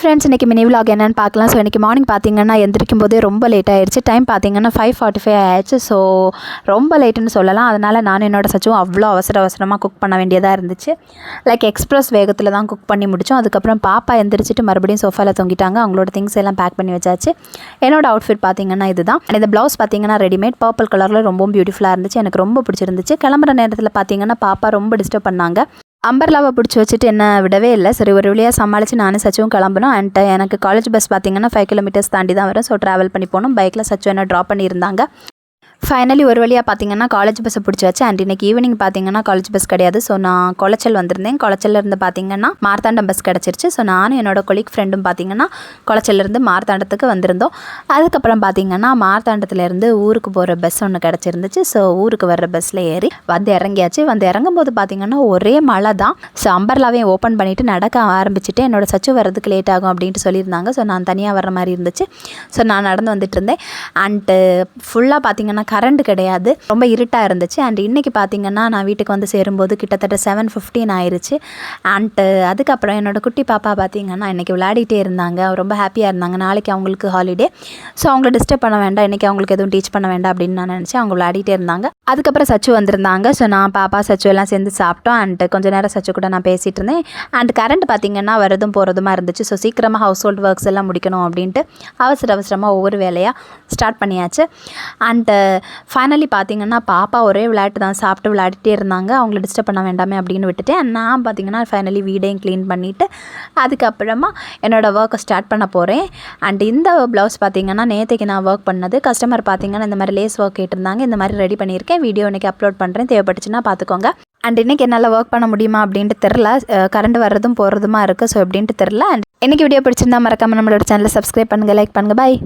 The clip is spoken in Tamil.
ஃப்ரெண்ட்ஸ், இன்றைக்கி மினி விலாக் என்னென்னு பார்க்கலாம். ஸோ இன்றைக்கி மார்னிங் பார்த்திங்கன்னா எந்திரிக்கும் போதே ரொம்ப லேட் ஆகிடுச்சு. டைம் பார்த்திங்கன்னா 5:45 ஆயிடுச்சு. ஸோ ரொம்ப லேட்டுன்னு சொல்லலாம். அதனால் நான் என்னோட சச்சும் அவ்வளோ அவசரமாக குக் பண்ண வேண்டியதாக இருந்துச்சு. லைக் எக்ஸ்ப்ரெஸ் வேகத்தில் தான் குக் பண்ணி முடித்தோம். அதுக்கப்புறம் பாப்பா எந்திரிச்சிட்டு மறுபடியும் சோஃபாவில் தொங்கிட்டாங்க. அவங்களோட திங்ஸ் எல்லாம் பேக் பண்ணி வச்சாச்சு. என்னோட அவுட்ஃபிட் பார்த்திங்கன்னா இதுதான். இந்த ப்ளவுஸ் பார்த்திங்கன்னா ரெடிமேட் பர்பிள் கலரில் ரொம்பவும் பியூட்டிஃபுல்லாக இருந்துச்சு. எனக்கு ரொம்ப பிடிச்சிருந்துச்சு. கிளம்புற நேரத்தில் பார்த்திங்கன்னா பாப்பா ரொம்ப டிஸ்டர்ப் பண்ணாங்க. அம்பர்லாவை பிடிச்சி வச்சுட்டு என்ன விடவே இல்லை. சரி, ஒரு வழியாக சமாளித்து நானும் சச்சுவும் கிளம்பணும். அண்ட் எனக்கு காலேஜ் பஸ் பார்த்திங்கன்னா 5 கிலோமீட்டர்ஸ் தாண்டி தான் வரும். ஸோ ட்ராவல் பண்ணி போகணும். பைக்கில் சச்சு என்ன ட்ராப் பண்ணியிருந்தாங்க. ஃபைனலி ஒரு வழியாக பார்த்திங்கன்னா காலேஜ் பஸ்ஸை பிடிச்சி வச்சு. அண்ட் இன்றைக்கி ஈவினிங் பார்த்திங்கன்னா காலேஜ் பஸ் கிடையாது. ஸோ நான் குளச்சல் வந்திருந்தேன். குளச்சல்லேருந்து பார்த்திங்கன்னா மார்த்தாண்டம் பஸ் கிடச்சிருச்சு. ஸோ நானும் என்னோட கொலீக் ஃப்ரெண்டும் பார்த்திங்கன்னா குளச்சல்லேருந்து மார்த்தாண்டத்துக்கு வந்திருந்தோம். அதுக்கப்புறம் பார்த்திங்கன்னா மார்த்தாண்டத்துலேருந்து ஊருக்கு போகிற பஸ் ஒன்று கிடச்சிருந்துச்சு. ஸோ ஊருக்கு வர்ற பஸ்ஸில் ஏறி வந்து இறங்கியாச்சு. வந்து இறங்கும்போது பார்த்திங்கன்னா ஒரே மழை தான். ஸோ அம்பர்லாவையும் ஓப்பன் பண்ணிவிட்டு நடக்க ஆரம்பிச்சுட்டு என்னோட சச்சு வர்றதுக்கு லேட் ஆகும் அப்படின்ட்டு சொல்லியிருந்தாங்க. ஸோ நான் தனியாக வர்ற மாதிரி இருந்துச்சு. ஸோ நான் நடந்து வந்துட்டு இருந்தேன். அண்டு ஃபுல்லாக பார்த்திங்கன்னா கரண்ட் கிடையாது. ரொம்ப இருட்டாக இருந்துச்சு. அண்ட் இன்றைக்கி பார்த்திங்கன்னா நான் வீட்டுக்கு வந்து சேரும்போது கிட்டத்தட்ட 7:15 ஆயிடுச்சு. அண்டு அதுக்கப்புறம் என்னோடய குட்டி பாப்பா பார்த்திங்கன்னா இன்றைக்கி விளையாடிட்டே இருந்தாங்க. ரொம்ப ஹாப்பியாக இருந்தாங்க. நாளைக்கு அவங்களுக்கு ஹாலிடே. ஸோ அவங்கள டிஸ்டர்ப் பண்ண வேண்டாம், இன்றைக்கி அவங்களுக்கு எதுவும் டீச் பண்ண வேண்டாம் அப்படின்னு நான் நினச்சேன். அவங்க விளையாடிட்டே இருந்தாங்க. அதுக்கப்புறம் சச்சு வந்திருந்தாங்க. ஸோ நான் பாப்பா சச்சு எல்லாம் சேர்ந்து சாப்பிட்டோம். அண்ட் கொஞ்சம் நேரம் சச்சு கூட நான் பேசிகிட்டு இருந்தேன். அண்ட் கரண்ட் பார்த்திங்கன்னா வரதும் போகிறதுமா இருந்துச்சு. ஸோ சீக்கிரமாக ஹவுஸ் ஹோல்ட் ஒர்க்ஸ் எல்லாம் முடிக்கணும் அப்படின்ட்டு அவசரமாக ஒவ்வொரு வேலையாக ஸ்டார்ட் பண்ணியாச்சு. அண்டு ஃபைனலி பார்த்திங்கன்னா பாப்பா ஒரே விளையாட்டு தான், சாப்பிட்டு விளையாடிட்டே இருந்தாங்க. அவங்கள டிஸ்டர்ப் பண்ண வேண்டாமே அப்படின்னு விட்டுட்டேன். நான் பார்த்திங்கன்னா ஃபைனலி வீடையும் க்ளீன் பண்ணிவிட்டு அதுக்கப்புறமா என்னோடய ஒர்க்கை ஸ்டார்ட் பண்ண போகிறேன். அண்ட் இந்த ப்ளவுஸ் பார்த்திங்கன்னா நேற்றுக்கு நான் ஒர்க் பண்ணது. கஸ்டமர் பார்த்திங்கன்னா இந்த மாதிரி லேஸ் ஒர்க் கேட்டிருந்தாங்க. இந்த மாதிரி ரெடி பண்ணியிருக்கேன். வீடியோ இன்றைக்கி அப்லோட் பண்ணுறேன், தேவைப்பட்டுச்சுன்னா பார்த்துக்கோங்க. அண்ட் இன்றைக்கி என்னால் ஒர்க் பண்ண முடியுமா அப்படின்ட்டு தெரில. கரண்ட் வர்றதும் போகிறதுமா இருக்குது. ஸோ எப்படின்ட்டு தெரில. அண்ட் இன்றைக்கி வீடியோ பிடிச்சிருந்தா மறக்காமல் நம்மளோட சேனலை சப்ஸ்கிரைப் பண்ணுங்கள், லைக் பண்ணுங்கள். பாய்.